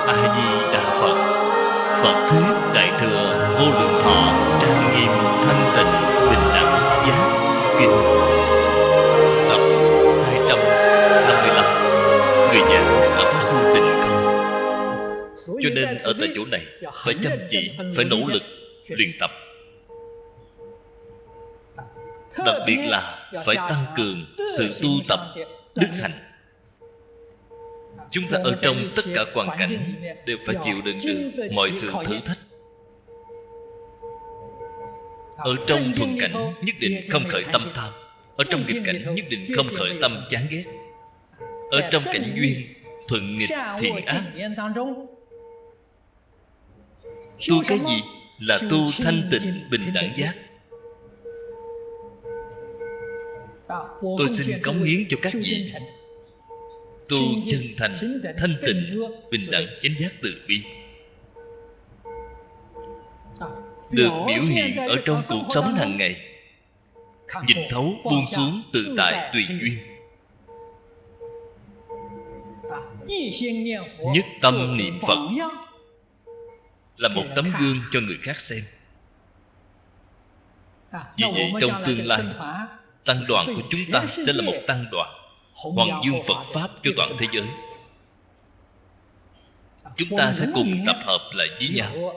A Di Đà Phật. Phật thuyết Đại thừa Vô Lượng Thọ trang nghiêm thanh tịnh bình đẳng giác kinh. Tập 255. Người giảng là Pháp Sư Tịnh Không. Cho nên ở tại chỗ này phải chăm chỉ, phải nỗ lực luyện tập. Đặc biệt là phải tăng cường sự tu tập đức hạnh. Chúng ta ở trong tất cả hoàn cảnh đều phải chịu đựng được mọi sự thử thách. Ở trong thuận cảnh nhất định không khởi tâm tham. Ở trong nghịch cảnh nhất định không khởi tâm chán ghét. Ở trong cảnh duyên thuận nghịch thiện ác, tu cái gì? Là tu thanh tịnh bình đẳng giác. Tôi xin cống hiến cho các vị tu chân thành, thanh tịnh, bình đẳng, chánh giác từ bi, được biểu hiện ở trong cuộc sống hàng ngày. Nhìn thấu, buông xuống, tự tại, tùy duyên. Nhất tâm niệm Phật là một tấm gương cho người khác xem. Vì vậy trong tương lai, tăng đoàn của chúng ta sẽ là một tăng đoàn Hoàng dương Phật Pháp cho toàn thế giới. Chúng ta sẽ cùng tập hợp lại với nhau,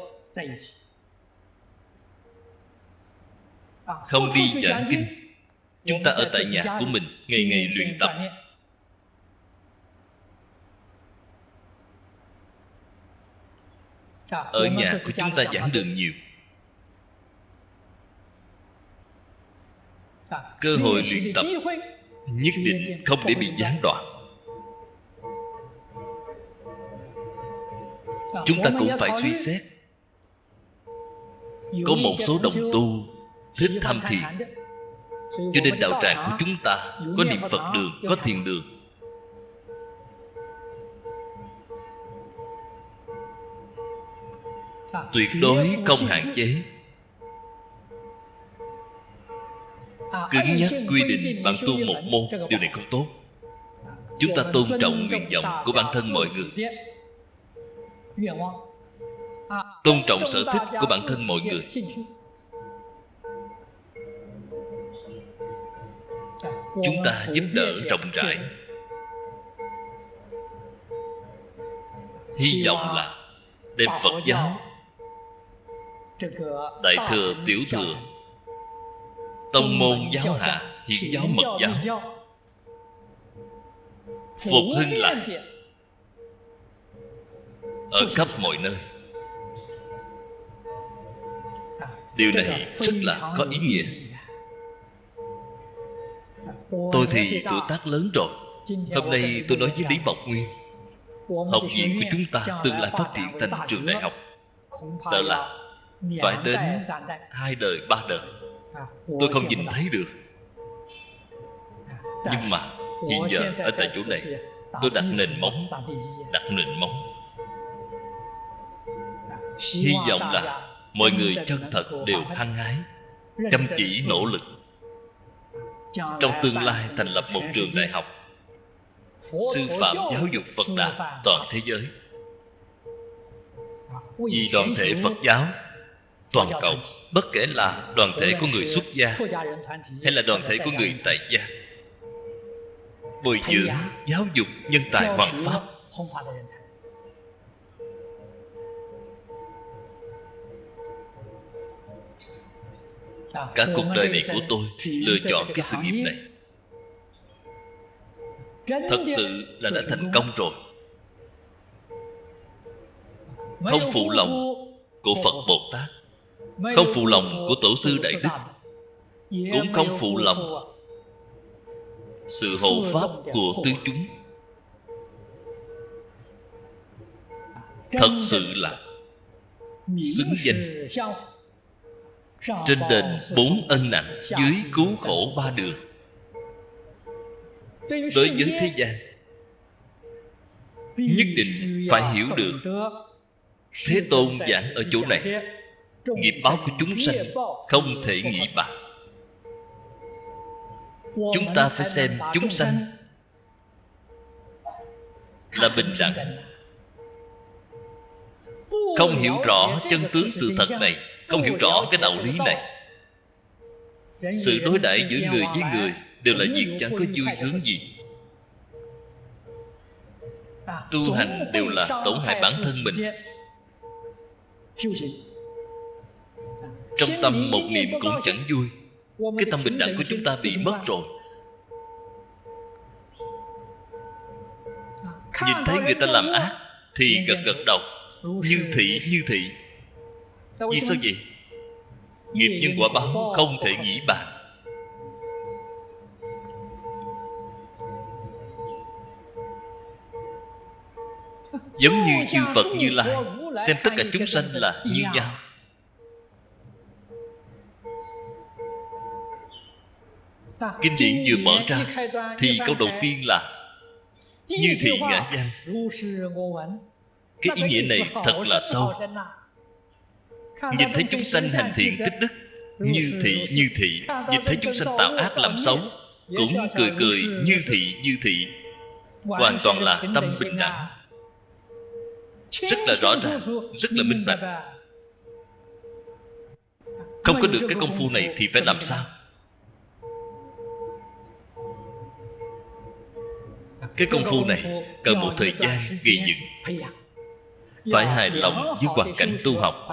không đi giảng kinh. Chúng ta ở tại nhà của mình ngày ngày luyện tập. Ở nhà của chúng ta giảng đường nhiều, cơ hội luyện tập nhất định không để bị gián đoạn. Chúng ta cũng phải suy xét. Có một số đồng tu thích tham thiền, cho nên đạo tràng của chúng ta có niệm Phật đường, có thiền đường. Tuyệt đối không hạn chế. Cứng nhắc quy định bạn tu một môn, điều này không tốt. Chúng ta tôn trọng nguyện vọng của bản thân mọi người, tôn trọng sở thích của bản thân mọi người. Chúng ta giúp đỡ rộng rãi. Hy vọng là đem Phật giáo, Đại thừa, Tiểu thừa, tông môn, giáo hạ, hiền giáo, mật giáo phục hưng lại ở khắp mọi nơi. Điều này rất là có ý nghĩa. Tôi thì tuổi tác lớn rồi. Hôm nay tôi nói với Lý Mộc Nguyên, học viện của chúng ta tương lai phát triển thành trường đại học, sợ là phải đến 2 đời, 3 đời tôi không nhìn thấy được. Nhưng mà hiện giờ ở tại chỗ này, tôi đặt nền móng. Hy vọng là mọi người chân thật đều hăng hái, chăm chỉ nỗ lực, trong tương lai thành lập một trường đại học sư phạm giáo dục Phật Đà toàn thế giới. Vì đoàn thể Phật giáo toàn cầu, bất kể là đoàn thể của người xuất gia hay là đoàn thể của người tại gia, bồi dưỡng, giáo dục nhân tài hoằng pháp. Cả cuộc đời này của tôi lựa chọn cái sự nghiệp này, thật sự là đã thành công rồi. Không phụ lòng của Phật Bồ Tát, không phụ lòng của Tổ sư Đại Đức, cũng không phụ lòng sự hộ pháp của tứ chúng. Thật sự là xứng danh. Trên đền 4 ân nặng, dưới cứu khổ 3 đường. Đối với thế gian, nhất định phải hiểu được Thế Tôn giảng ở chỗ này, nghiệp báo của chúng sanh không thể nghĩ bạc. Chúng ta phải xem chúng sanh là bình đẳng, không hiểu rõ chân tướng sự thật này, không hiểu rõ cái đạo lý này, sự đối đãi giữa người với người đều là việc chẳng có vui sướng gì. Tu hành đều là tổn hại bản thân mình. Trong tâm một niệm cũng chẳng vui. Cái tâm bình đẳng của chúng ta bị mất rồi. Nhìn thấy người ta làm ác thì gật gật đầu, như thị như thị. Vì sao vậy? Nghiệp nhân quả báo không thể nghĩ bàn. Giống như chư Phật Như Lai xem tất cả chúng sanh là như nhau. Kinh điển vừa mở ra thì câu đầu tiên là như thị ngã danh. Cái ý nghĩa này thật là sâu. Nhìn thấy chúng sanh hành thiện tích đức, như thị như thị. Nhìn thấy chúng sanh tạo ác làm xấu, cũng cười cười như thị như thị. Hoàn toàn là tâm bình đẳng, rất là rõ ràng, rất là minh bạch. Không có được cái công phu này thì phải làm sao? Cái công phu này cần một thời gian gây dựng. Phải hài lòng với hoàn cảnh tu học.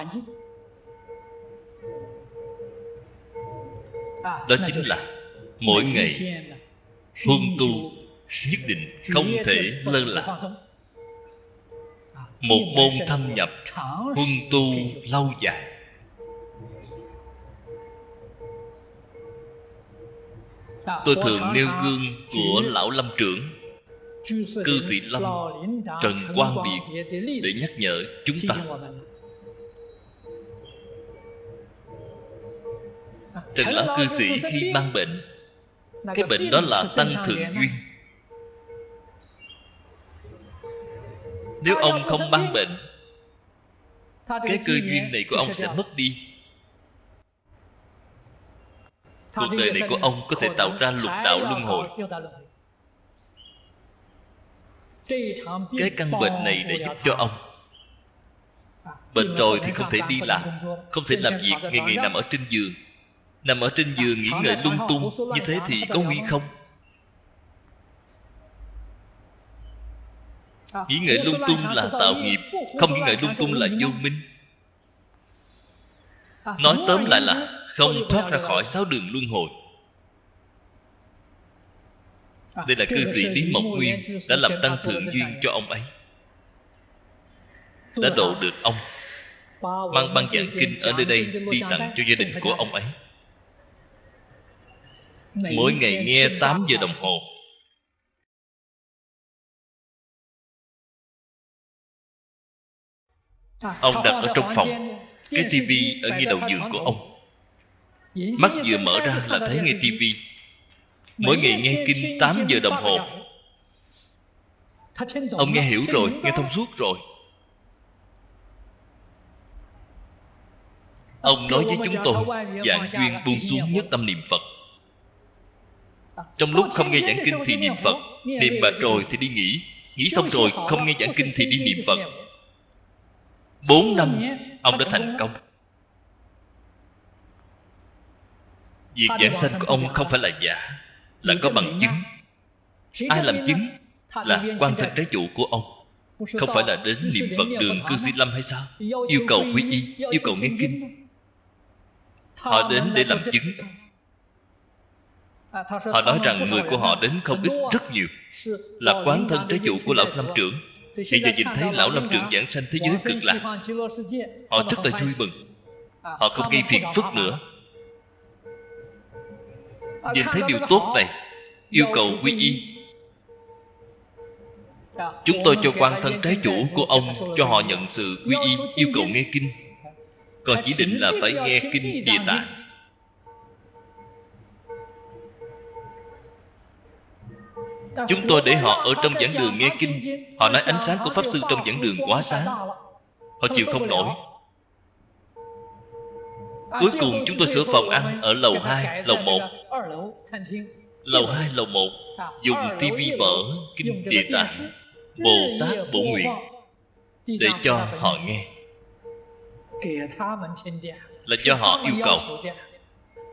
Đó chính là mỗi ngày huân tu, nhất định không thể lơ là. Một môn thâm nhập, huân tu lâu dài. Tôi thường nêu gương của Lão Lâm Trưởng, cư sĩ Lâm, Trần Quang Biệt để nhắc nhở chúng ta. Trần Lão cư sĩ khi mang bệnh, cái bệnh đó là tăng thượng duyên. Nếu ông không mang bệnh, cái cơ duyên này của ông sẽ mất đi. Cuộc đời này của ông có thể tạo ra lục đạo luân hồi. Cái căn bệnh này để giúp cho ông. Bệnh rồi thì không thể đi làm, không thể làm việc, ngày ngày nằm ở trên giường. Nằm ở trên giường nghĩ ngợi lung tung, như thế thì có nguy không? Nghĩ ngợi lung tung là tạo nghiệp, không nghĩ ngợi lung tung là vô minh. Nói tóm lại là không thoát ra khỏi sáu đường luân hồi. Đây là cư sĩ Lý Mộc Nguyên đã làm tăng thượng duyên cho ông ấy, đã độ được ông, mang băng giảng kinh ở nơi đây đi tặng cho gia đình của ông ấy. Mỗi ngày nghe 8 giờ đồng hồ. Ông đặt ở trong phòng, cái tivi ở ngay đầu giường của ông. Mắt vừa mở ra là thấy nghe tivi. Mỗi ngày nghe kinh 8 giờ đồng hồ. Ông nghe hiểu rồi, nghe thông suốt rồi. Ông nói với chúng tôi, vạn duyên buông xuống nhất tâm niệm Phật. Trong lúc không nghe giảng kinh thì niệm Phật, niệm mệt rồi thì đi nghỉ, nghỉ xong rồi không nghe giảng kinh thì đi niệm Phật. 4 năm ông đã thành công. Việc giảng sanh của ông không phải là giả, là có bằng chứng. Ai làm chứng? Là quan thân trái chủ của ông. Không phải là đến niệm Phật đường cư sĩ Lâm hay sao? Yêu cầu quy y, yêu cầu nghe kinh. Họ đến để làm chứng. Họ nói rằng người của họ đến không ít, rất nhiều, là quán thân trái chủ của Lão Lâm Trưởng. Hiện giờ nhìn thấy Lão Lâm Trưởng giảng sanh thế giới cực lạc, họ rất là vui mừng. Họ không gây phiền phức nữa. Nhìn thấy điều tốt này, yêu cầu quy y. Chúng tôi cho quan thân trái chủ của ông, cho họ nhận sự quy y, yêu cầu nghe kinh. Còn chỉ định là phải nghe kinh Địa Tạng. Chúng tôi để họ ở trong giảng đường nghe kinh. Họ nói ánh sáng của Pháp Sư trong giảng đường quá sáng, họ chịu không nổi. Cuối cùng chúng tôi sửa phòng ăn ở lầu 2, lầu 1. Lầu 2, lầu 1 dùng tivi mở kinh Địa Tạng Bồ Tát Bổ Nguyện để cho họ nghe. là do họ yêu cầu.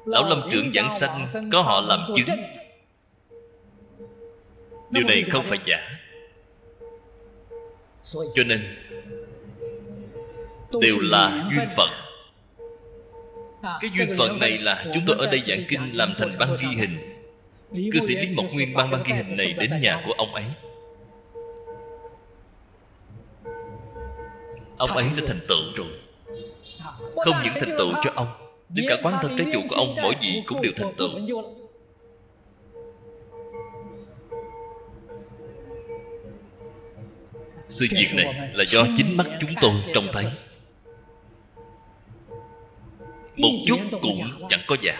Lão Lâm trưởng giảng sanh có họ làm chứng. Điều này không phải giả. Cho nên đều là duyên phận. Cái duyên phận này là chúng tôi ở đây giảng kinh làm thành băng ghi hình. Cư sĩ Lý Mộc Nguyên mang băng ghi hình này đến nhà của ông ấy. Ông ấy đã thành tựu rồi. Không những thành tựu cho ông, đến cả quán thân trái chủ của ông mỗi vị cũng đều thành tựu. Sự việc này là do chính mắt chúng tôi trông thấy. Một chút cũng chẳng có giả.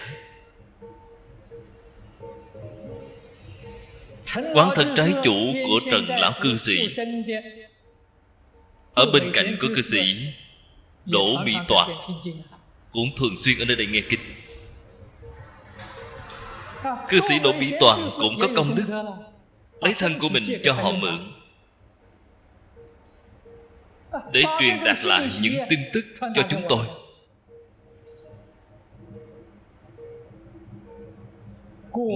Quán thân trái chủ của Trần Lão cư sĩ ở bên cạnh của cư sĩ Đỗ Mỹ Toàn cũng thường xuyên ở nơi đây nghe kinh. Cư sĩ Đỗ Mỹ Toàn cũng có công đức, lấy thân của mình cho họ mượn để truyền đạt lại những tin tức cho chúng tôi.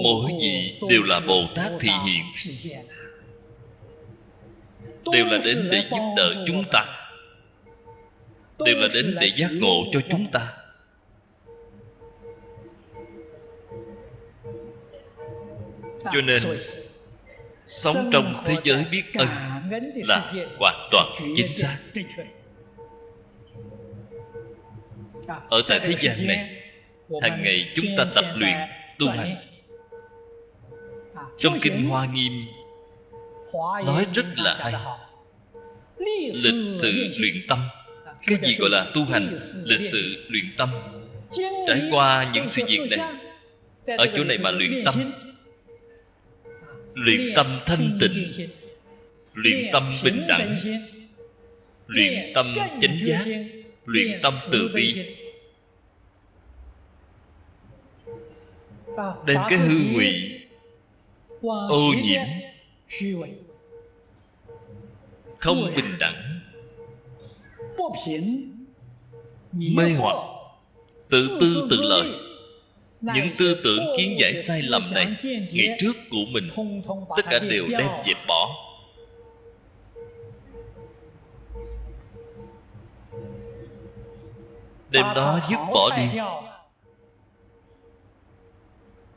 Mỗi vị đều là Bồ Tát thị hiện, đều là đến để giúp đỡ chúng ta, đều là đến để giác ngộ cho chúng ta. Cho nên sống trong thế giới biết ơn là hoàn toàn chính xác. Ở tại thế gian này, hàng ngày chúng ta tập luyện tu hành. Trong kinh Hoa Nghiêm nói rất là hay. Lịch sự luyện tâm. Cái gì gọi là tu hành? Lịch sự luyện tâm. Trải qua những sự việc này, ở chỗ này mà luyện tâm. Luyện tâm thanh tịnh, luyện tâm bình đẳng, luyện tâm chánh giác, luyện tâm từ bi. Đem cái hư ngụy, ô nhiễm, không bình đẳng, mê hoặc, tự tư tự lợi, những tư tưởng kiến giải sai lầm này ngày trước của mình, tất cả đều đem dẹp bỏ. Đem đó dứt bỏ đi,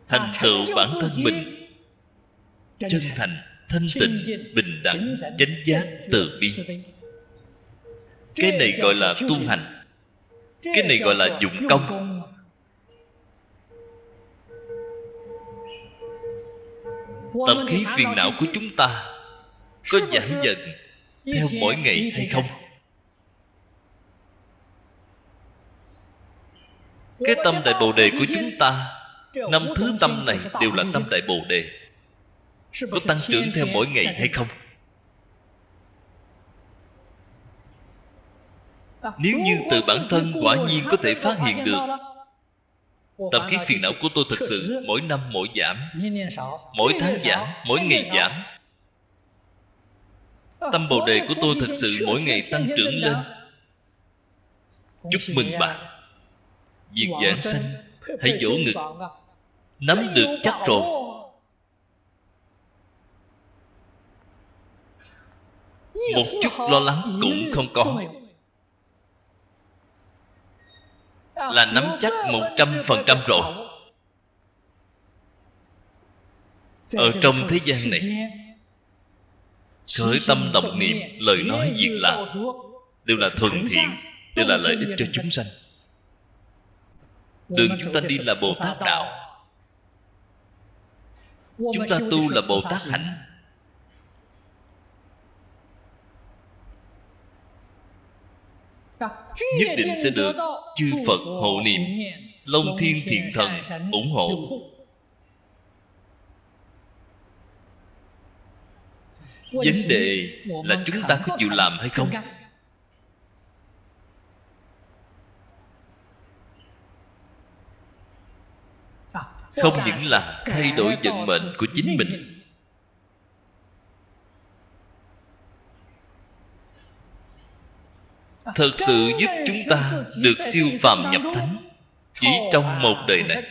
thành tựu bản thân mình, chân thành, thanh tịnh, bình đẳng, chánh giác, từ bi. Cái này gọi là tu hành. Cái này gọi là dụng công. Tập khí phiền não của chúng ta có giảm dần theo mỗi ngày hay không? Cái tâm đại bồ đề của chúng ta, 5 thứ tâm này đều là tâm đại bồ đề, có tăng trưởng theo mỗi ngày hay không? Nếu như từ bản thân quả nhiên có thể phát hiện được tập khí phiền não của tôi thực sự mỗi năm mỗi giảm, mỗi tháng giảm, mỗi ngày giảm. Tâm bồ đề của tôi thực sự mỗi ngày tăng trưởng lên. Chúc mừng bạn. Việc giảng sanh hãy vỗ ngực, nắm được chắc rồi. Một chút lo lắng cũng không có, là nắm chắc 100% rồi. Ở trong thế gian này, khởi tâm động niệm, lời nói, việc làm đều là thuận thiện, đều là lợi ích cho chúng sanh. Đường chúng ta đi là Bồ Tát đạo. Chúng ta tu là Bồ Tát hạnh. Nhất định sẽ được chư Phật hộ niệm, Long Thiên Thiện Thần ủng hộ. Vấn đề là chúng ta có chịu làm hay không? Không những là thay đổi vận mệnh của chính mình, thật sự giúp chúng ta được siêu phàm nhập thánh chỉ trong một đời này.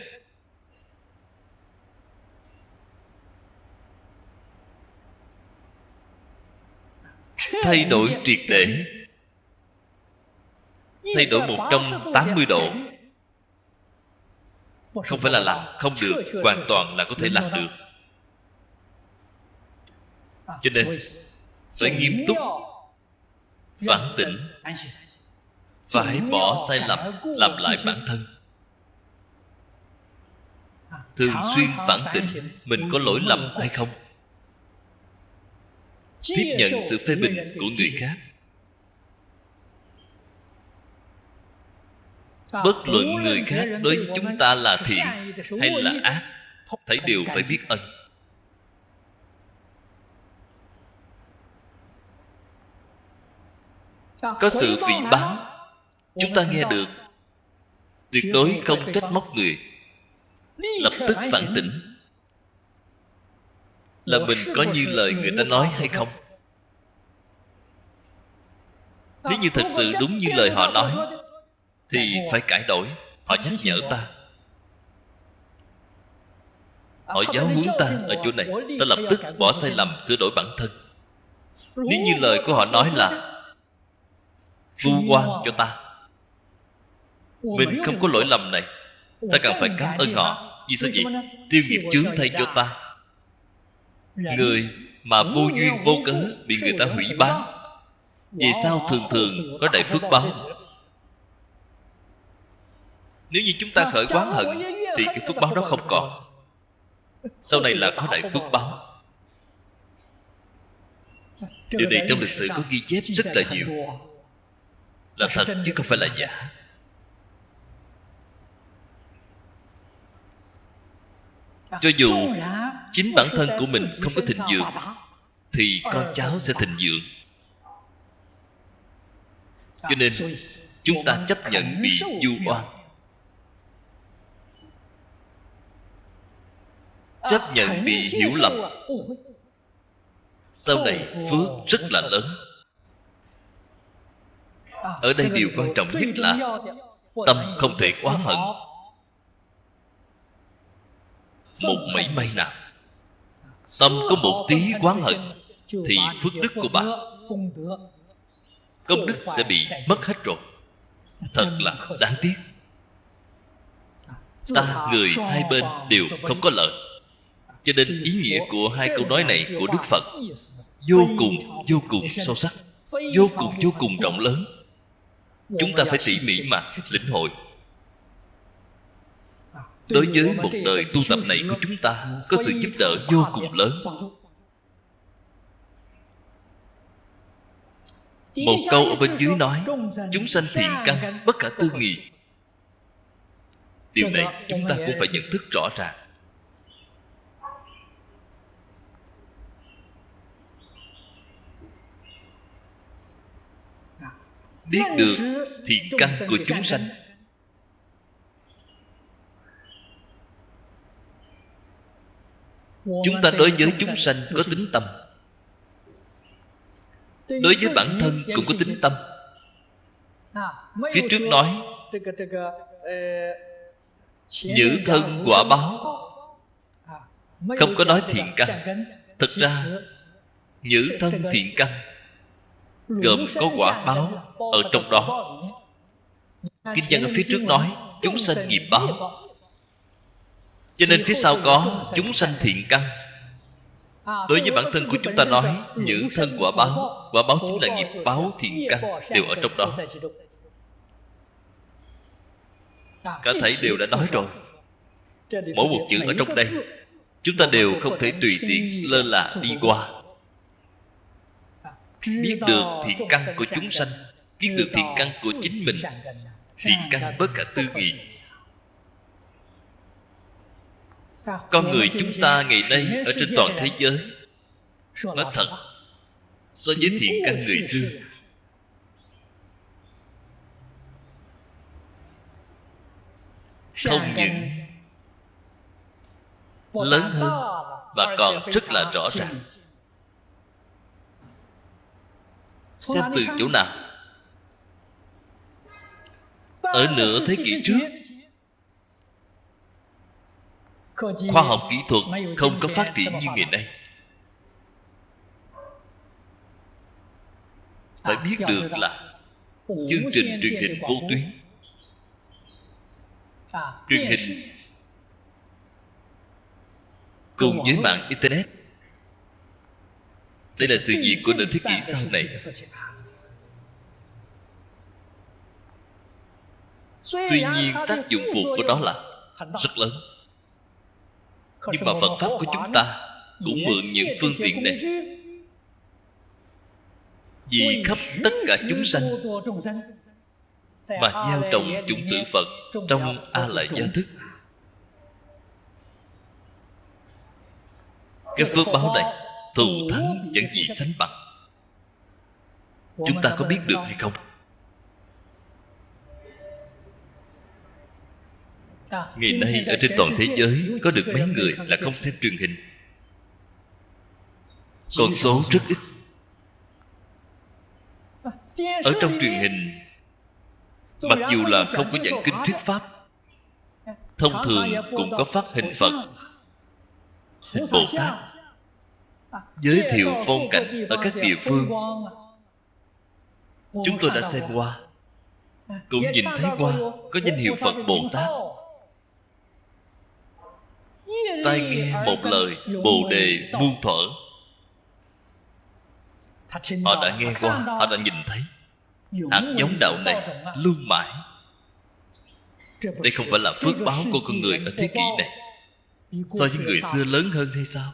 Thay đổi triệt để, thay đổi 180 độ. Không phải là làm không được, hoàn toàn là có thể làm được. Cho nên phải nghiêm túc phản tỉnh, phải bỏ sai lầm, làm lại bản thân. Thường xuyên phản tỉnh mình có lỗi lầm hay không, tiếp nhận sự phê bình của người khác. Bất luận người khác đối với chúng ta là thiện hay là ác, thấy đều phải biết ơn. Có sự phỉ báng, chúng ta nghe được, tuyệt đối không trách móc người, lập tức phản tỉnh là mình có như lời người ta nói hay không. Nếu như thật sự đúng như lời họ nói thì phải cải đổi. Họ nhắc nhở ta, họ giáo huấn ta ở chỗ này, ta lập tức bỏ sai lầm, sửa đổi bản thân. Nếu như lời của họ nói là vu oan cho ta, mình không có lỗi lầm này, ta cần phải cảm ơn họ. Vì sao vậy? Tiêu nghiệp chướng thay cho ta. Người mà vô duyên vô cớ bị người ta hủy bán, vì sao thường thường có đại phước báo. Nếu như chúng ta khởi oán hận thì cái phước báo đó không còn, sau này là có đại phước báo. Điều này trong lịch sử có ghi chép rất là nhiều, là thật chứ không phải là giả. Cho dù chính bản thân của mình không có thịnh vượng thì con cháu sẽ thịnh vượng. Cho nên chúng ta chấp nhận bị vu oan, chấp nhận bị hiểu lầm, sau này phước rất là lớn. Ở đây điều quan trọng nhất là tâm không thể oán hận một mảy may nào. Tâm có một tí oán hận thì phước đức của bạn, công đức sẽ bị mất hết rồi. Thật là đáng tiếc. Ta người hai bên đều không có lợi. Cho nên ý nghĩa của hai câu nói này của Đức Phật vô cùng sâu sắc, vô cùng rộng lớn. Chúng ta phải tỉ mỉ mà lĩnh hội. Đối với một đời tu tập này của chúng ta có sự giúp đỡ vô cùng lớn. Một câu ở bên dưới nói chúng sanh thiện căn bất khả tư nghị. Điều này chúng ta cũng phải nhận thức rõ ràng. Biết được thiện căn của chúng sanh, chúng ta đối với chúng sanh có tính tâm, đối với bản thân cũng có tính tâm. Phía trước nói nhữ thân quả báo, không có nói thiện căn. Thực ra nhữ thân thiện căn gồm có quả báo ở trong đó. Kinh văn ở phía trước nói chúng sanh nghiệp báo, cho nên phía sau có chúng sanh thiện căn. Đối với bản thân của chúng ta nói nhữ thân quả báo, quả báo chính là nghiệp báo thiện căn, đều ở trong đó. Cả thảy đều đã nói rồi. Mỗi một chữ ở trong đây chúng ta đều không thể tùy tiện lơ là đi qua. Biết được thiện căn của chúng sanh, biết được thiện căn của chính mình, thiện căn bất khả tư nghị. Con người chúng ta ngày nay ở trên toàn thế giới, nói thật, so với thiện căn người xưa, không những lớn hơn và còn rất là rõ ràng. Xem từ chỗ nào? ở nửa thế kỷ trước, khoa học kỹ thuật không có phát triển như ngày nay. Phải biết được là chương trình truyền hình vô tuyến, truyền hình cùng với mạng Internet, đây là sự việc của nửa thế kỷ sau này. Tuy nhiên tác dụng phụ của nó là rất lớn. Nhưng mà Phật Pháp của chúng ta cũng mượn những phương tiện này vì khắp tất cả chúng sanh mà gieo trồng chủng tử Phật trong A Lại Gia thức. Cái phước báo này thù thắng chẳng gì sánh bằng. Chúng ta có biết được hay không? Ngày nay ở trên toàn thế giới có được mấy người là không xem truyền hình? Con số rất ít. Ở trong truyền hình, mặc dù là không có giảng kinh thuyết pháp, thông thường cũng có phát hình Phật, hình Bồ Tát, giới thiệu phong cảnh ở các địa phương. Chúng tôi đã xem qua, cũng nhìn thấy qua có danh hiệu Phật Bồ Tát. Tai nghe một lời Bồ Đề muôn thuở. Họ đã nghe qua, họ đã nhìn thấy. Hạt giống đạo này luôn mãi. Đây không phải là phước báo của con người ở thế kỷ này so với người xưa lớn hơn hay sao?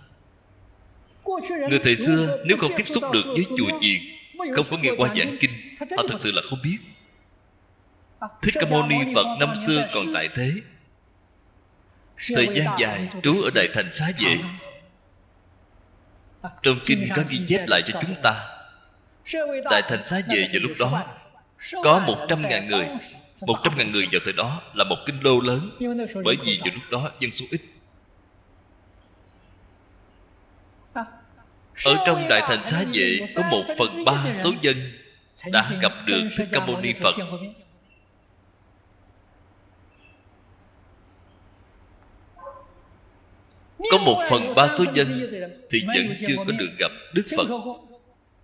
Người thời xưa nếu không tiếp xúc được với chùa chiền, không có nghe qua giảng kinh, họ thật sự là không biết. Thích Ca Mâu Ni Phật năm xưa còn tại thế, thời gian dài trú ở Đại Thành Xá Vệ. Trong kinh có ghi chép lại cho chúng ta, Đại Thành Xá Vệ vào lúc đó có 100.000 người. 100.000 người vào thời đó là một kinh đô lớn, bởi vì vào lúc đó dân số ít. Ở trong Đại Thành Xá Vệ có 1/3 số dân đã gặp được Thích Ca Mâu Ni Phật. Có 1/3 số dân thì vẫn chưa có được gặp Đức Phật.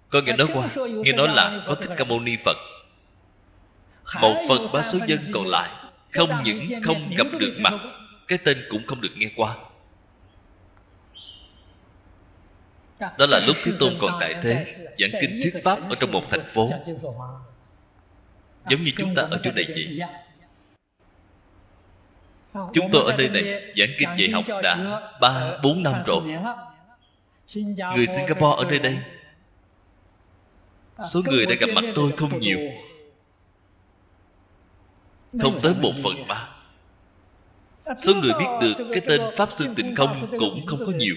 Có nghe nói qua, nghe nói là có Thích Ca Mâu Ni Phật. 1/3 số dân còn lại không những không gặp được mặt, cái tên cũng không được nghe qua. Đó là lúc Thế Tôn còn tại thế, giảng kinh thuyết pháp ở trong một thành phố, giống như chúng ta ở chỗ này vậy. Chúng tôi ở nơi này giảng kinh dạy học đã 3-4 năm rồi. Người Singapore ở nơi đây, số người đã gặp mặt tôi không nhiều, không tới 1/3. Số người biết được cái tên Pháp Sư Tịnh Không cũng không có nhiều.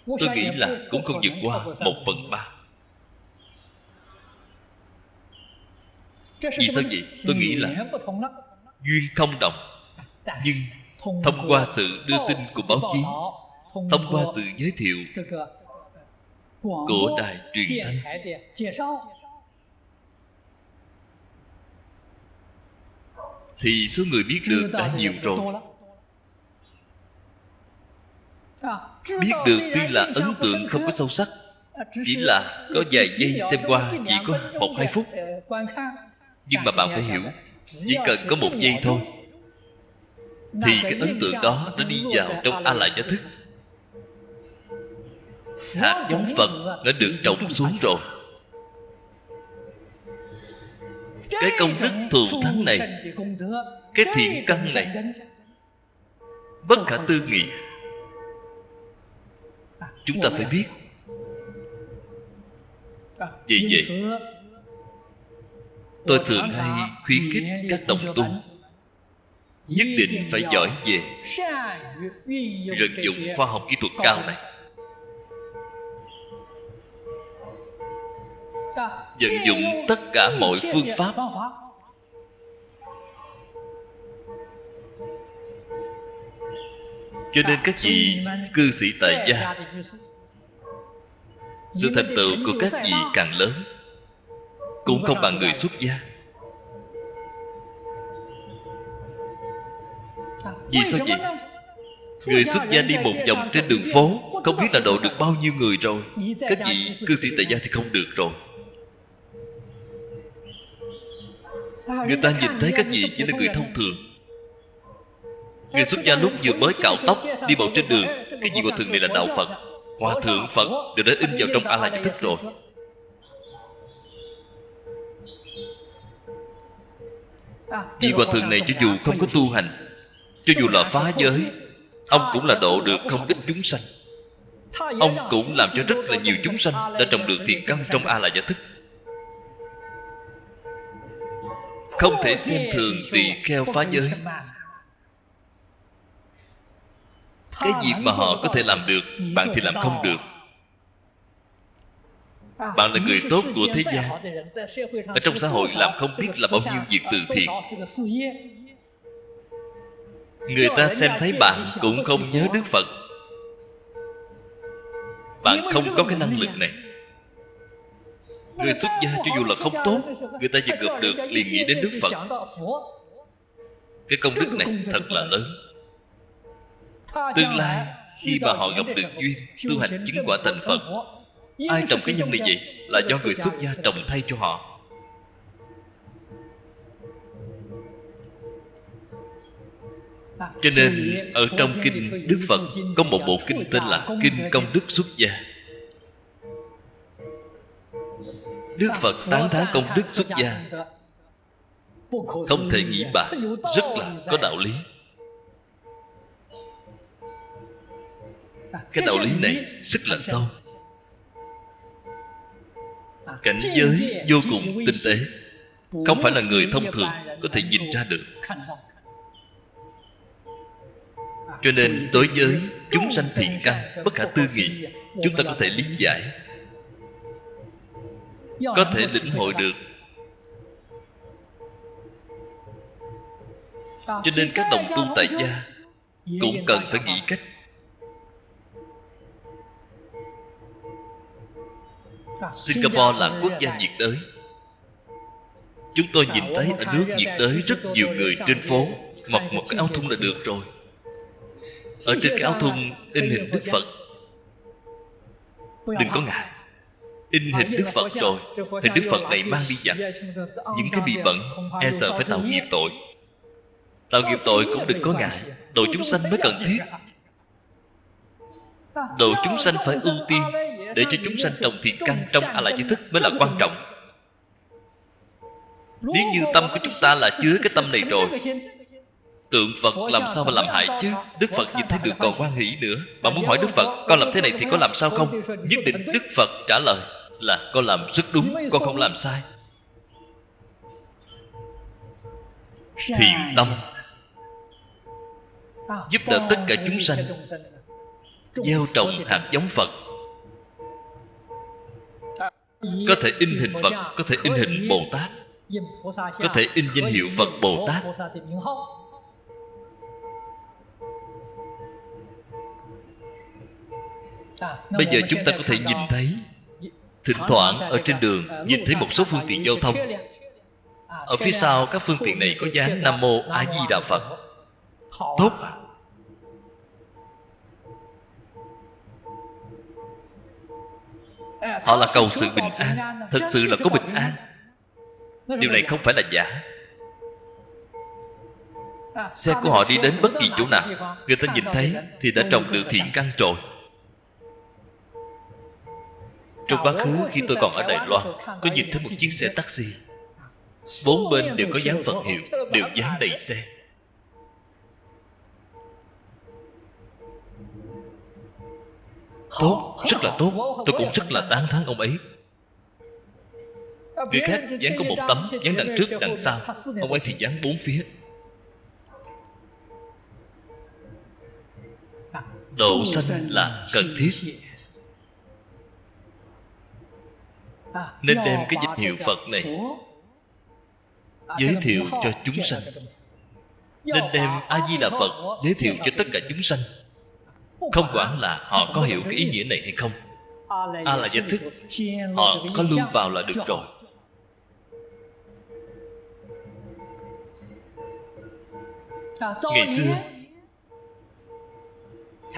Tôi nghĩ là cũng không vượt qua 1/3. Vì sao vậy? Tôi nghĩ là duyên không đồng. Nhưng thông qua sự đưa tin của báo chí, thông qua sự giới thiệu của đài truyền thanh, thì số người biết được đã nhiều rồi. Biết được tuy là ấn tượng không có sâu sắc, chỉ là có vài giây xem qua, chỉ có 1-2 phút. Nhưng mà bạn phải hiểu, chỉ cần có 1 giây thôi thì cái ấn tượng đó đã đi vào trong A Lại Gia thức. Hạt giống Phật đã được trồng xuống rồi. Cái công đức thù thắng này, cái thiện căn này bất khả tư nghị. Chúng ta phải biết. Vì vậy tôi thường hay khuyến khích các đồng tu nhất định phải giỏi về vận dụng khoa học kỹ thuật cao này, vận dụng tất cả mọi phương pháp. Cho nên các vị cư sĩ tại gia, sự thành tựu của các vị càng lớn cũng không bằng người xuất gia. Vì sao vậy? Người xuất gia đi một vòng trên đường phố, không biết là độ được bao nhiêu người rồi. Các vị cư sĩ tại gia thì không được rồi. Người ta nhìn thấy các vị chỉ là người thông thường. Người xuất gia lúc vừa mới cạo tóc đi bộ trên đường, cái vị hòa thượng này là đạo Phật, hòa thượng Phật đều đã in vào trong A La Gia Thức rồi. Vị hòa thượng này cho dù không có tu hành, cho dù là phá giới, ông cũng là độ được không ít chúng sanh. Ông cũng làm cho rất là nhiều chúng sanh đã trồng được thiện căn trong A La Gia Thức. Không thể xem thường tỳ kheo phá giới. Cái việc mà họ có thể làm được, bạn thì làm không được. Bạn là người tốt của thế gian, ở trong xã hội làm không biết là bao nhiêu việc từ thiện. Người ta xem thấy bạn cũng không nhớ Đức Phật. Bạn không có cái năng lực này. Người xuất gia cho dù là không tốt, người ta vừa gặp được liền nghĩ đến Đức Phật. Cái công đức này thật là lớn. Tương lai khi mà họ gặp được duyên, tu hành chứng quả thành Phật, ai trồng cái nhân này vậy? Là do người xuất gia trồng thay cho họ. Cho nên ở trong kinh Đức Phật có một bộ kinh tên là Kinh Công Đức Xuất Gia. Đức Phật tán thán công đức xuất gia, không thể nghĩ bạc, rất là có đạo lý. Cái đạo lý này rất là sâu, cảnh giới vô cùng tinh tế, không phải là người thông thường có thể nhìn ra được. Cho nên đối với chúng sanh thiện căn bất khả tư nghị, chúng ta có thể lý giải, có thể lĩnh hội được. Cho nên các đồng tu tại gia cũng cần phải nghĩ cách. Singapore là quốc gia nhiệt đới. Chúng tôi nhìn thấy ở nước nhiệt đới rất nhiều người trên phố mặc một cái áo thun là được rồi. Ở trên cái áo thun in hình Đức Phật. Đừng có ngại, in hình Đức Phật rồi, hình Đức Phật này mang đi giặt, những cái bị bẩn e sợ phải tạo nghiệp tội. Tạo nghiệp tội cũng đừng có ngại, độ chúng sanh mới cần thiết. Độ chúng sanh phải ưu tiên, để cho chúng sanh trồng thiện căn trong A La Gia Thức mới là quan trọng. Nếu như tâm của chúng ta là chứa cái tâm này rồi, tượng Phật làm sao mà làm hại chứ? Đức Phật nhìn thấy được còn hoan hỷ nữa. Bạn muốn hỏi Đức Phật, con làm thế này thì có làm sao không? Nhất định Đức Phật trả lời là con làm rất đúng, con không làm sai. Thiện tâm giúp đỡ tất cả chúng sanh, gieo trồng hạt giống Phật. Có thể in hình Phật, có thể in hình Bồ Tát, có thể in danh hiệu Phật Bồ Tát. Bây giờ chúng ta có thể nhìn thấy, thỉnh thoảng ở trên đường nhìn thấy một số phương tiện giao thông, ở phía sau các phương tiện này có dán Nam Mô A Di Đà Phật. Tốt à? Họ là cầu sự bình an, thật sự là có bình an. Điều này không phải là giả. Xe của họ đi đến bất kỳ chỗ nào, người ta nhìn thấy thì đã trồng được thiện căn rồi. Trong quá khứ khi tôi còn ở Đài Loan, có nhìn thấy một chiếc xe taxi, bốn bên đều có dán Phật hiệu, đều dán đầy xe. Tốt, rất là tốt. Tôi cũng rất là tán thán ông ấy. Người khác dán có một tấm, dán đằng trước, đằng sau. Ông ấy thì dán bốn phía. Độ sanh là cần thiết, nên đem cái danh hiệu Phật này giới thiệu cho chúng sanh. Nên đem A-di-đà Phật giới thiệu cho tất cả chúng sanh, không quản là họ có hiểu cái ý nghĩa này hay không. A La Gia Thức họ có lưu vào là được rồi. Ngày xưa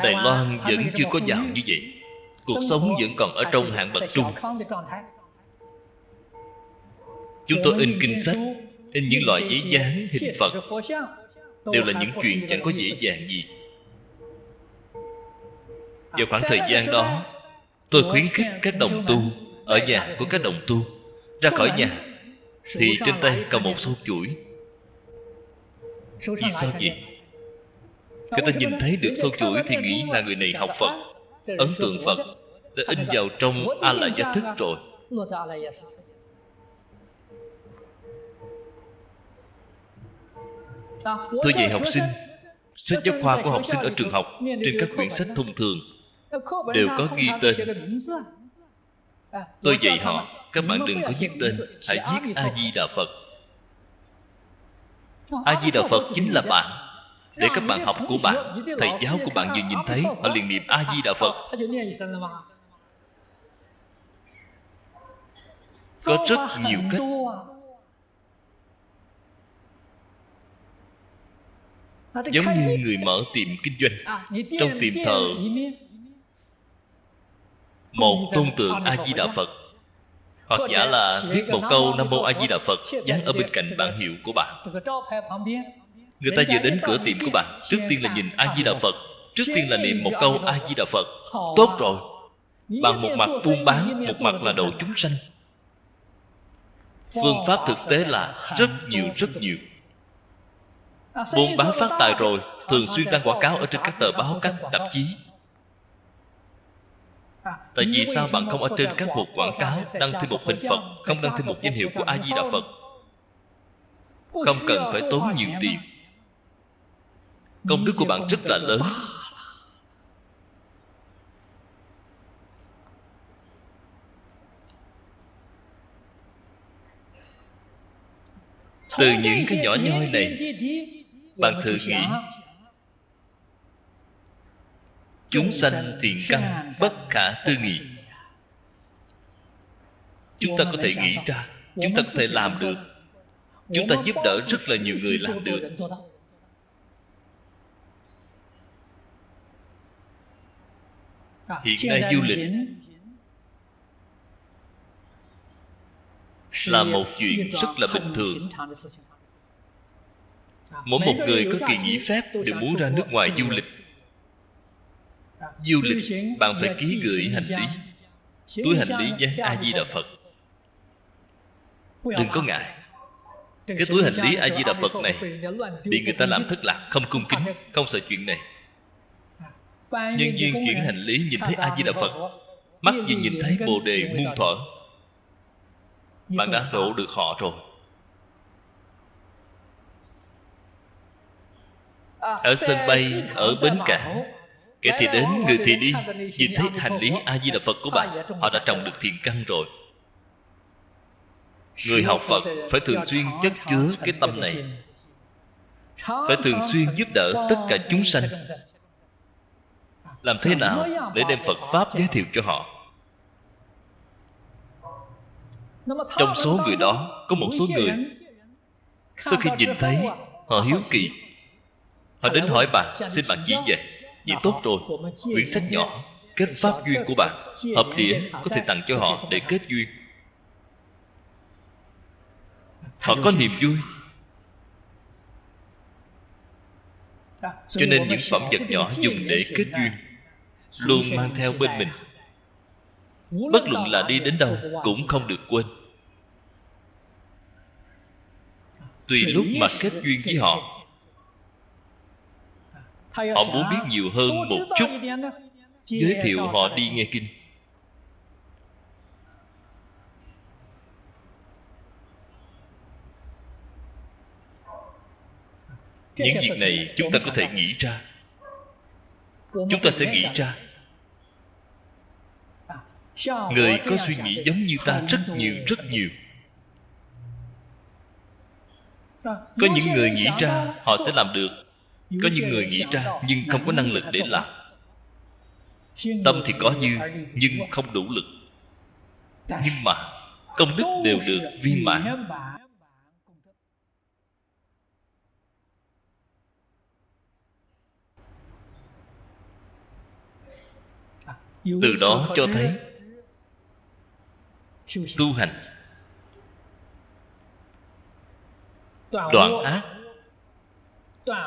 Đài Loan vẫn chưa có giàu như vậy. Cuộc sống vẫn còn ở trong hạng bậc trung. Chúng tôi in kinh sách, in những loại giấy dán hình Phật, đều là những chuyện chẳng có dễ dàng gì. Vào khoảng thời gian đó, tôi khuyến khích các đồng tu, ở nhà của các đồng tu, ra khỏi nhà thì trên tay cầm một sâu chuỗi. Vì sao vậy? Người ta nhìn thấy được sâu chuỗi thì nghĩ là người này học Phật, ấn tượng Phật đã in vào trong A Lại Gia Thức rồi. Tôi dạy học sinh, sách giáo khoa của học sinh ở trường học, trên các quyển sách thông thường đều có ghi tên. Tôi dạy họ, các bạn đừng có viết tên, hãy viết A-di-đà Phật. A-di-đà Phật chính là bạn, để các bạn học của bạn, thầy giáo của bạn vừa nhìn thấy, họ liền niệm A-di-đà Phật. Có rất nhiều cách. Giống như người mở tiệm kinh doanh, trong tiệm thờ một tôn tượng A-di-đà Phật, hoặc giả là viết một câu Nam Mô A-di-đà Phật dán ở bên cạnh bảng hiệu của bạn. Người ta vừa đến cửa tiệm của bạn, trước tiên là nhìn A-di-đà Phật, trước tiên là niệm một câu A-di-đà Phật. Tốt rồi. Bạn một mặt buôn bán, một mặt là độ chúng sanh. Phương pháp thực tế là rất nhiều. Buôn bán phát tài rồi, thường xuyên đăng quảng cáo ở trên các tờ báo, các tạp chí. Tại vì sao bạn không ở trên các mục quảng cáo đăng thêm một hình Phật, không đăng thêm một danh hiệu của A-di-đà Phật? Không cần phải tốn nhiều tiền. Công đức của bạn rất là lớn. Từ những cái nhỏ nhoi này, bạn thử nghĩ, chúng sanh thiện căn bất khả tư nghị. Chúng ta có thể nghĩ ra, chúng ta có thể làm được. Chúng ta giúp đỡ rất là nhiều người làm được. Hiện nay du lịch là một chuyện rất là bình thường. Mỗi một người có kỳ nghỉ phép đều muốn ra nước ngoài du lịch. Du lịch, bạn phải ký gửi hành lý, túi hành lý dán A-di-đà Phật. Đừng có ngại. Cái túi hành lý A-di-đà Phật này bị người ta làm thất lạc, không cung kính, không sợ chuyện này. Nhân viên chuyển hành lý nhìn thấy A-di-đà Phật, mắt vừa nhìn thấy Bồ Đề muôn thuở, bạn đã độ được họ rồi. Ở sân bay, ở bến cảng, kẻ thì đến, người thì đi, nhìn thấy hành lý A-di-đà Phật của bạn, họ đã trồng được thiện căn rồi. Người học Phật phải thường xuyên chất chứa cái tâm này, phải thường xuyên giúp đỡ tất cả chúng sanh. Làm thế nào để đem Phật Pháp giới thiệu cho họ? Trong số người đó, có một số người sau khi nhìn thấy, họ hiếu kỳ, họ đến hỏi bạn, xin bạn chỉ dạy. Vậy tốt rồi, quyển sách nhỏ kết pháp duyên của bạn, hợp đĩa có thể tặng cho họ để kết duyên. Họ có niềm vui. Cho nên những phẩm vật nhỏ dùng để kết duyên luôn mang theo bên mình. Bất luận là đi đến đâu cũng không được quên. Tùy lúc mà kết duyên với họ, họ muốn biết nhiều hơn một chút, giới thiệu họ đi nghe kinh. Những việc này chúng ta có thể nghĩ ra. Chúng ta sẽ nghĩ ra. Người có suy nghĩ giống như ta rất nhiều. Có những người nghĩ ra họ sẽ làm được, có những người nghĩ ra nhưng không có năng lực để làm. Tâm thì có dư nhưng không đủ lực, nhưng mà công đức đều được viên mãn. Từ đó cho thấy tu hành đoạn ác,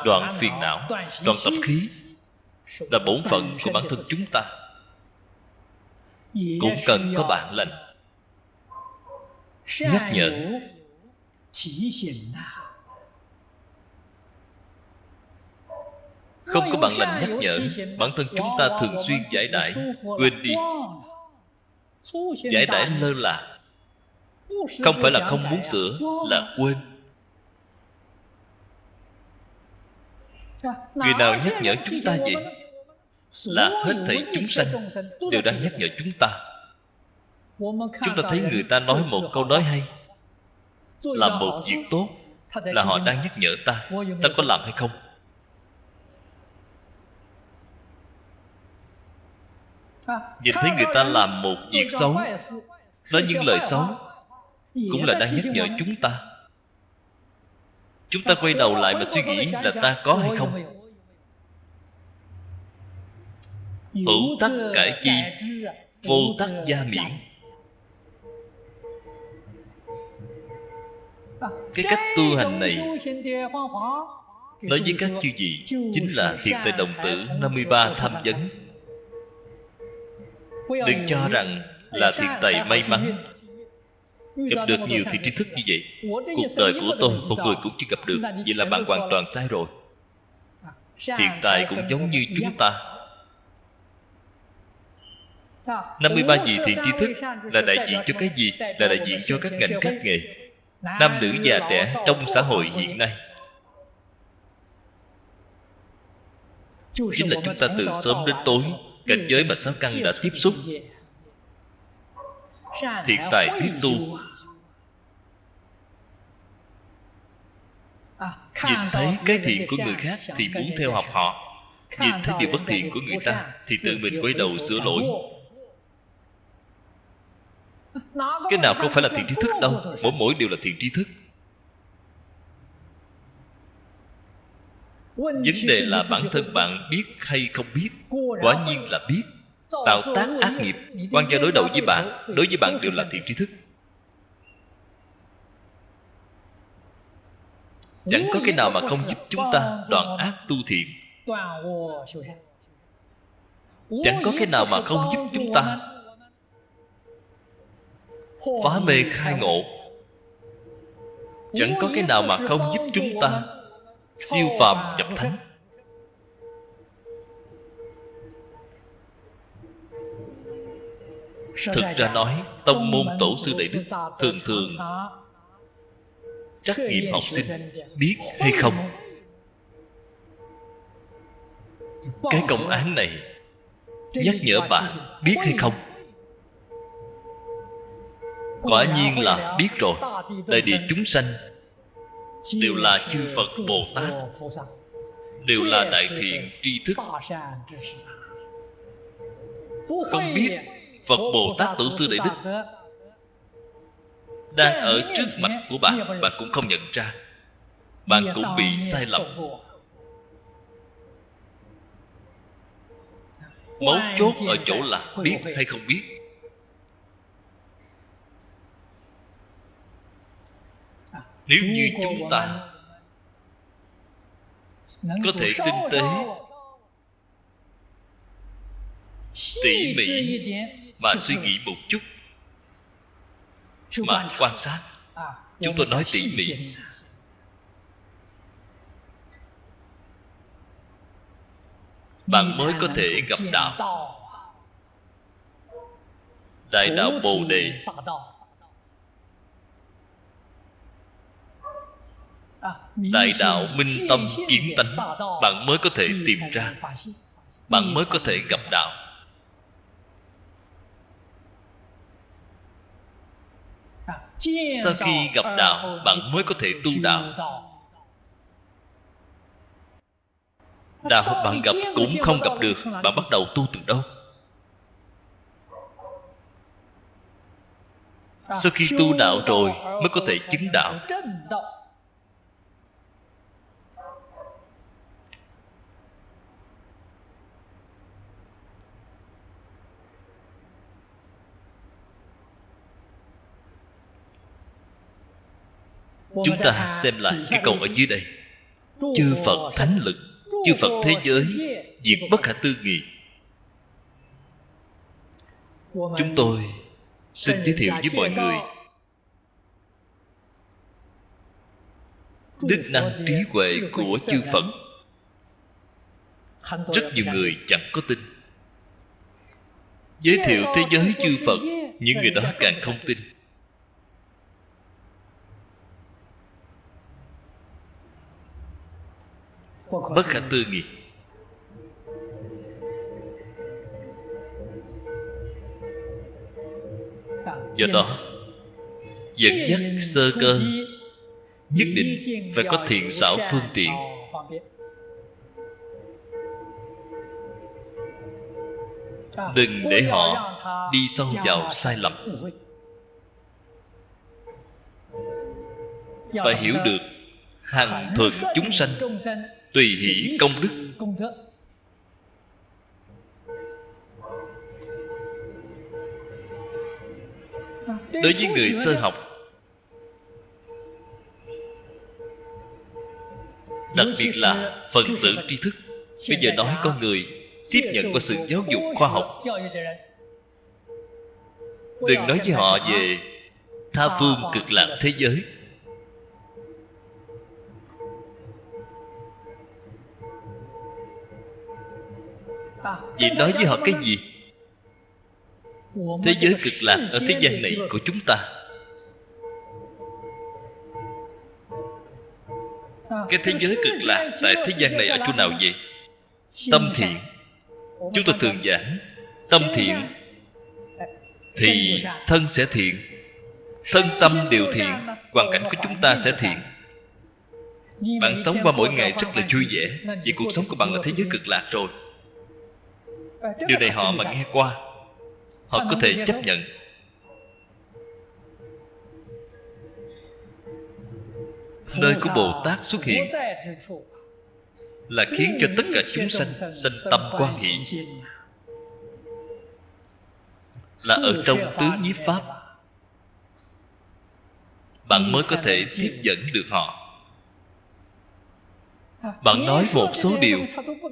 đoạn phiền não, đoạn tập khí là bổn phận của bản thân chúng ta, cũng cần có bản lĩnh nhắc nhở. Không có bản lĩnh nhắc nhở, bản thân chúng ta thường xuyên giải đãi, quên đi. Giải đãi lơ là, không phải là không muốn sửa, là quên. Người nào nhắc nhở chúng ta vậy? Là hết thảy chúng sanh đều đang nhắc nhở chúng ta. Chúng ta thấy người ta nói một câu nói hay, làm một việc tốt, là họ đang nhắc nhở ta. Ta có làm hay không? Nhìn thấy người ta làm một việc xấu, nói những lời xấu, cũng là đang nhắc nhở chúng ta. Chúng ta quay đầu lại mà suy nghĩ là ta có hay không. Hữu tắc cải chi, vô tắc gia miễn. Cái cách tu hành này nói với các chư vị chính là thiện tài đồng tử 53 tham vấn. Đừng cho rằng là thiện tài may mắn gặp được nhiều thiện tri thức như vậy. Cuộc đời của tôi một người cũng chưa gặp được, vậy là bạn hoàn toàn sai rồi. Thiện tài cũng giống như chúng ta. 53 vị thiện tri thức là đại diện cho cái gì? Là đại diện cho các ngành các nghề, nam nữ già trẻ trong xã hội hiện nay. Chính là chúng ta từ sớm đến tối, cảnh giới mà sáu căn đã tiếp xúc. Thiện tài biết tu, nhìn thấy cái thiện của người khác thì muốn theo học họ, nhìn thấy điều bất thiện của người ta thì tự mình quay đầu sửa lỗi. Cái nào không phải là thiện tri thức đâu, mỗi đều là thiện tri thức. Vấn đề là bản thân bạn biết hay không biết. Quả nhiên là biết. Tạo tác ác nghiệp, quan gia đối đầu với bạn, đối với bạn đều là thiện tri thức. Chẳng có cái nào mà không giúp chúng ta đoạn ác tu thiện. Chẳng có cái nào mà không giúp chúng ta phá mê khai ngộ. Chẳng có cái nào mà không giúp chúng ta siêu phàm nhập thánh. Thực ra nói, tông môn tổ sư đại đức thường thường trắc nghiệm học sinh biết hay không. Cái công án này nhắc nhở bạn biết hay không. Quả nhiên là biết rồi. Đại địa chúng sanh đều là chư Phật Bồ Tát, đều là đại thiện tri thức. Không biết Phật Bồ Tát tổ sư đại đức đang ở trước mặt của bạn, bạn cũng không nhận ra. Bạn cũng bị sai lầm. Mấu chốt ở chỗ là biết hay không biết. Nếu như chúng ta có thể tinh tế, tỉ mỉ mà suy nghĩ một chút, mà quan sát. Chúng tôi nói tỉ mỉ, bạn mới có thể gặp đạo. Đại đạo Bồ Đề, đại đạo minh tâm kiến tánh, bạn mới có thể tìm ra, bạn mới có thể gặp đạo. Sau khi gặp đạo, bạn mới có thể tu đạo. Đạo bạn gặp cũng không gặp được, bạn bắt đầu tu từ đâu? Sau khi tu đạo rồi mới có thể chứng đạo. Chúng ta xem lại cái câu ở dưới đây: chư Phật thánh lực, chư Phật thế giới, diệt bất khả tư nghị. Chúng tôi xin giới thiệu với mọi người đức năng trí huệ của chư Phật. Rất nhiều người chẳng có tin. Giới thiệu thế giới chư Phật, những người đó càng không tin. Bất khả tư nghị. Do đó, dẫn dắt sơ cơ nhất định phải có thiện xảo phương tiện. Đừng để họ đi sâu vào sai lầm. Phải hiểu được hằng thuận chúng sanh, tùy hỷ công đức. Đối với người sơ học, đặc biệt là phần tử tri thức, bây giờ nói con người tiếp nhận qua sự giáo dục khoa học, đừng nói với họ về tha phương cực lạc thế giới. Vậy nói với họ cái gì? Thế giới cực lạc ở thế gian này của chúng ta. Cái thế giới cực lạc tại thế gian này ở chỗ nào vậy? Tâm thiện. Chúng tôi thường giảng tâm thiện thì thân sẽ thiện. Thân tâm đều thiện, hoàn cảnh của chúng ta sẽ thiện. Bạn sống qua mỗi ngày rất là vui vẻ, vậy cuộc sống của bạn là thế giới cực lạc rồi. Điều này họ mà nghe qua, họ có thể chấp nhận. Nơi của Bồ Tát xuất hiện là khiến cho tất cả chúng sanh sanh tâm quan hỷ, là ở trong tứ nhiếp pháp bạn mới có thể tiếp dẫn được họ. Bạn nói một số điều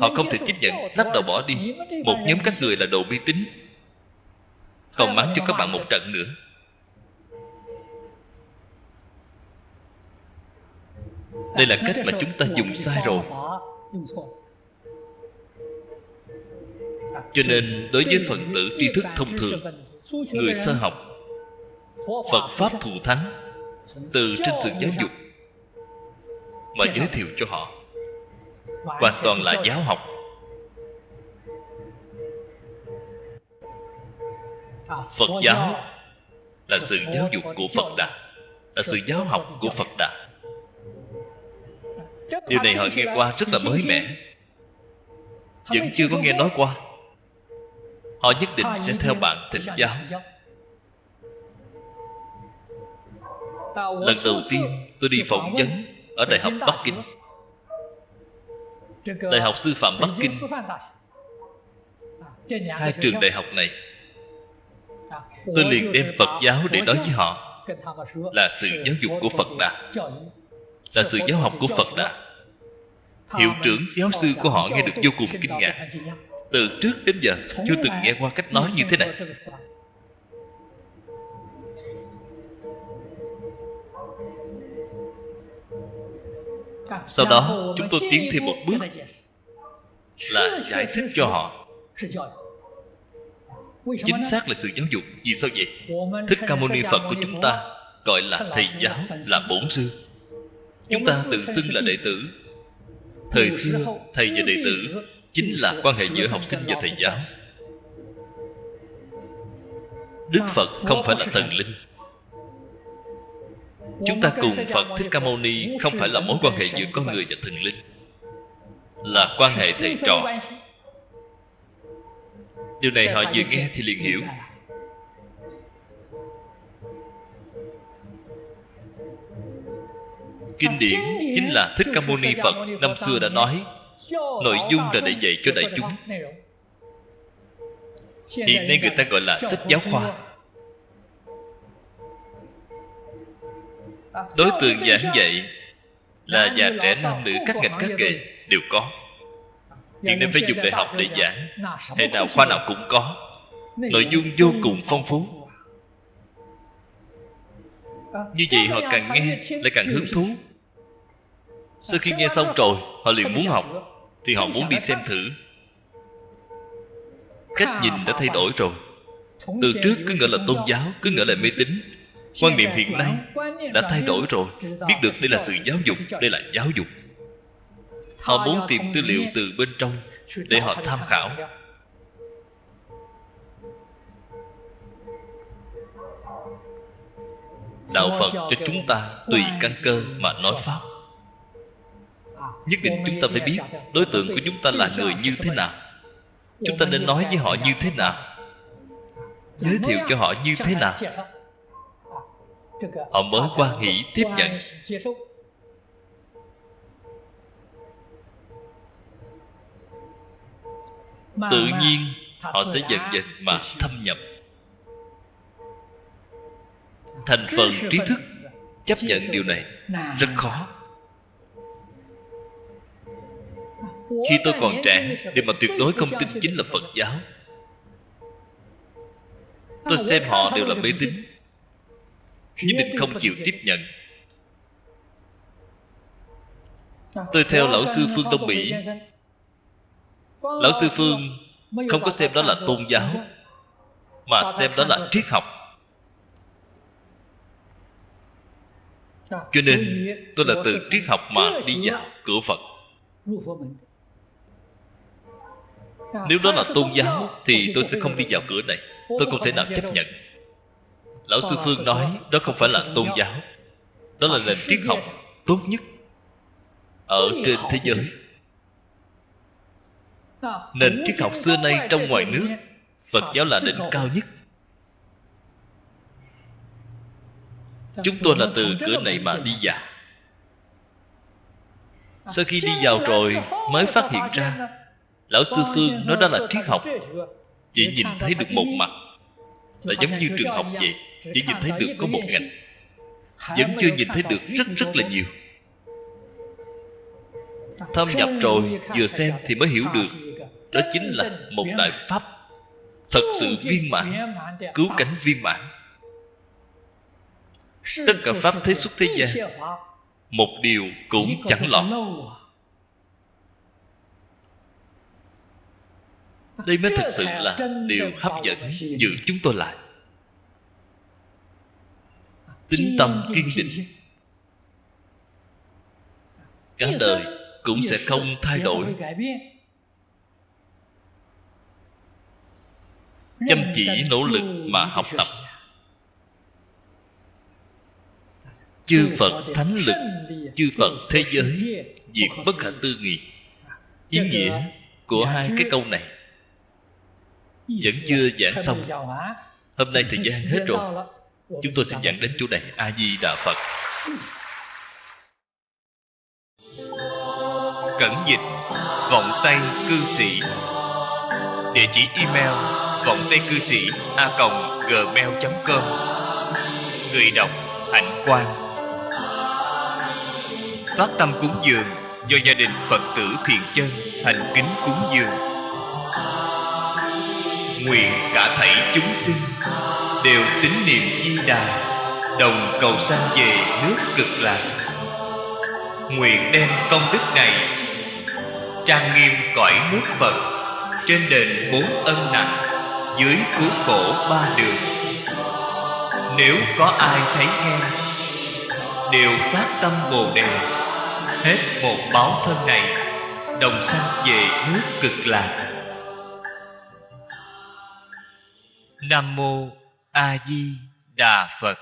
họ không thể tiếp nhận, lắc đầu bỏ đi. Một nhóm các người là đồ mê tín, còn mắng cho các bạn một trận nữa. Đây là cách mà chúng ta dùng sai rồi. Cho nên đối với phần tử tri thức thông thường, người sơ học, Phật Pháp thù thắng từ trên sự giáo dục mà giới thiệu cho họ, hoàn toàn là giáo học. Phật giáo là sự giáo dục của Phật Đà, là sự giáo học của Phật Đà. Điều này họ nghe qua rất là mới mẻ, vẫn chưa có nghe nói qua. Họ nhất định sẽ theo bạn thỉnh giáo. Lần đầu tiên tôi đi phỏng vấn ở Đại học Bắc Kinh, Đại học Sư phạm Bắc Kinh. Hai trường đại học này, tôi liền đem Phật giáo để nói với họ là sự giáo dục của Phật Đà, là sự giáo học của Phật Đà. Hiệu trưởng giáo sư của họ nghe được vô cùng kinh ngạc. Từ trước đến giờ chưa từng nghe qua cách nói như thế này. Sau đó chúng tôi tiến thêm một bước, là giải thích cho họ. Chính xác là sự giáo dục. Vì sao vậy? Thích Ca Mâu Ni Phật của chúng ta gọi là thầy giáo, là bổn sư. Chúng ta tự xưng là đệ tử. Thời xưa thầy và đệ tử chính là quan hệ giữa học sinh và thầy giáo. Đức Phật không phải là thần linh. Chúng ta cùng Phật Thích Ca Mâu Ni không phải là mối quan hệ giữa con người và thần linh, là quan hệ thầy trò. Điều này họ vừa nghe thì liền hiểu. Kinh điển chính là Thích Ca Mâu Ni Phật năm xưa đã nói, nội dung là để dạy cho đại chúng. Hiện nay người ta gọi là sách giáo khoa. Đối tượng giảng dạy là già trẻ nam nữ các ngành các nghề đều có. Nhưng nếu phải dùng đại học để giảng, hệ nào khoa nào cũng có. Nội dung vô cùng phong phú. Như vậy họ càng nghe lại càng hứng thú. Sau khi nghe xong rồi, họ liền muốn học, thì họ muốn đi xem thử. Cách nhìn đã thay đổi rồi. Từ trước cứ ngỡ là tôn giáo, cứ ngỡ là mê tín. Quan niệm hiện nay đã thay đổi rồi. Biết được đây là sự giáo dục, đây là giáo dục. Họ muốn tìm tư liệu từ bên trong để họ tham khảo. Đạo Phật cho chúng ta tùy căn cơ mà nói Pháp. Nhất định chúng ta phải biết đối tượng của chúng ta là người như thế nào. Chúng ta nên nói với họ như thế nào, giới thiệu cho họ như thế nào, họ mới hoan hỷ tiếp nhận. Tự nhiên họ sẽ dần dần mà thâm nhập. Thành phần trí thức chấp nhận điều này rất khó. Khi tôi còn trẻ, điều mà tuyệt đối không tin chính là Phật giáo. Tôi xem họ đều là mê tín, nhất định không chịu tiếp nhận. Tôi theo lão sư Phương Đông Mỹ. Lão sư Phương không có xem đó là tôn giáo, mà xem đó là triết học. Cho nên tôi là từ triết học mà đi vào cửa Phật. Nếu đó là tôn giáo thì tôi sẽ không đi vào cửa này. Tôi không thể nào chấp nhận. Lão sư Phương nói đó không phải là tôn giáo, đó là nền triết học tốt nhất ở trên thế giới. Nền triết học xưa nay trong ngoài nước, Phật giáo là đỉnh cao nhất. Chúng tôi là từ cửa này mà đi vào. Sau khi đi vào rồi mới phát hiện ra lão sư Phương nói đó là triết học. Chỉ nhìn thấy được một mặt, là giống như trường học vậy. Chỉ nhìn thấy được có một ngành, vẫn chưa nhìn thấy được rất là nhiều. Thâm nhập rồi, vừa xem thì mới hiểu được đó chính là một đại pháp thật sự viên mãn, cứu cánh viên mãn. Tất cả pháp thế xuất thế gian, một điều cũng chẳng lọt. Đây mới thực sự là điều hấp dẫn giữ chúng tôi lại. Tín tâm kiên định, cả đời cũng sẽ không thay đổi. Chăm chỉ nỗ lực mà học tập. Chư Phật thánh lực, chư Phật thế giới, diệt bất khả tư nghị. Ý nghĩa của hai cái câu này vẫn chưa giảng xong. Hôm nay thời gian hết rồi, chúng tôi xin giảng đến chỗ này. A Di Đà Phật. Cẩn dịch Vọng Tây Cư Sĩ. Địa chỉ email vongtaicư sĩ@gmail.com. Người đọc Hạnh Quang. Phát tâm cúng dường do gia đình Phật tử Thiện Chân thành kính cúng dường. Nguyện cả thảy chúng sinh đều tín niệm Di Đà, đồng cầu sanh về nước Cực Lạc. Nguyện đem công đức này trang nghiêm cõi nước Phật, trên đền 4 ân nặng, dưới cứu khổ 3 đường. Nếu có ai thấy nghe, đều phát tâm Bồ Đề, hết một báo thân này, đồng sanh về nước Cực Lạc. Nam Mô A Di Đà Phật.